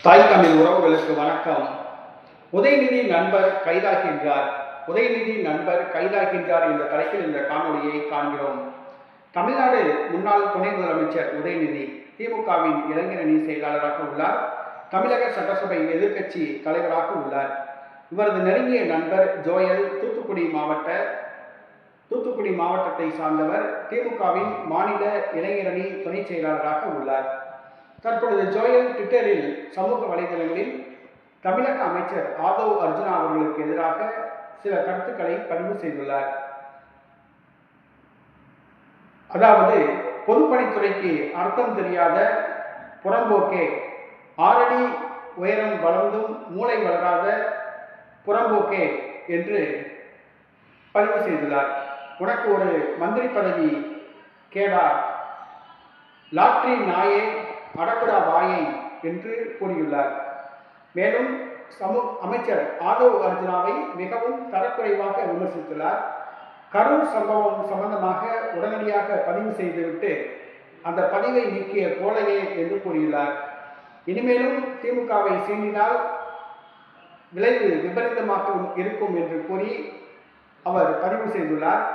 தாய் தமிழ் உறவுகளுக்கு வணக்கம். உதயநிதி நண்பர் கைதாகின்றார். உதயநிதி நண்பர் கைதாகின்றார் என்ற தலைப்பில் இந்த காணொலியை காண்கிறோம். தமிழ்நாடு முன்னாள் துணை முதலமைச்சர் உதயநிதி திமுகவின் இளைஞரணி செயலாளராக உள்ளார். தமிழக சட்டசபை எதிர்க்கட்சி தலைவராக உள்ளார். இவரது நெருங்கிய நண்பர் ஜோயல் தூத்துக்குடி மாவட்டத்தை சார்ந்தவர். திமுகவின் மாநில இளைஞரணி துணை செயலாளராக உள்ளார். தற்பொழுது ஜோயல் ட்விட்டரில் சமூக வலைதளங்களில் தமிழக அமைச்சர் ஆதவ் அர்ஜுனா அவர்களுக்கு எதிராக சில கருத்துக்களை பதிவு செய்துள்ளார். அதாவது, பொதுப்பணித்துறைக்கு அர்த்தம் தெரியாத புறம்போக்கே, 6 அடி உயரம் வளர்ந்தும் மூளை வளராத புறம்போக்கே என்று பதிவு செய்துள்ளார். உனக்கு ஒரு மந்திரி பதவி கேடா, லாட்ரி நாயே, அடக்குடா வாயை என்று கூறியுள்ளார். மேலும் அமைச்சர் ஆதவ் அர்ஜுனாவை மிகவும் தரக்குறைவாக விமர்சித்துள்ளார். கரூர் சம்பவம் சம்பந்தமாக உடனடியாக பதிவு செய்துவிட்டு அந்த பதிவை நீக்கிய கோழையே என்று கூறியுள்ளார். இனிமேலும் திமுகவை சீண்டினால் விளைவு விபரீதமாக இருக்கும் என்று கூறி அவர் பதிவு செய்துள்ளார்.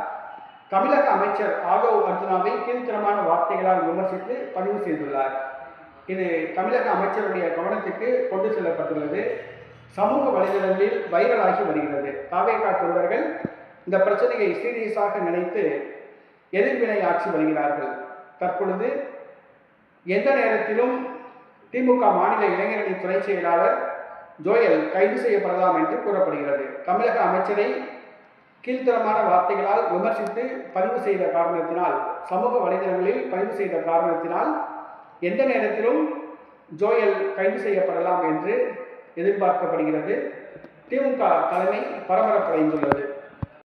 தமிழக அமைச்சர் ஆதவ் அர்ஜுனாவை கீழ்த்தரமான வார்த்தைகளால் விமர்சித்து பதிவு செய்துள்ளார். இது தமிழக அமைச்சருடைய கவனத்துக்கு கொண்டு செல்லப்பட்டுள்ளது. சமூக வலைதளங்களில் வைரலாகி வருகிறது. தாவேகா தொண்டர்கள் இந்த பிரச்சனையை சீரியஸாக நினைத்து எதிர்வினை ஆற்றி வருகிறார்கள். தற்பொழுது எந்த நேரத்திலும் திமுக மாநில இளைஞரணி துணை செயலாளர் ஜோயல் கைது செய்யப்படலாம் என்று கூறப்படுகிறது. தமிழக அமைச்சரை கீழ்த்தரமான வார்த்தைகளால் விமர்சித்து பதிவு செய்த காரணத்தினால், சமூக வலைதளங்களில் பதிவு செய்த காரணத்தினால் எந்த நேரத்திலும் ஜோயல் கைது செய்யப்படலாம் என்று எதிர்பார்க்கப்படுகிறது. திமுக தலைமை பரபரப்படைந்துள்ளது.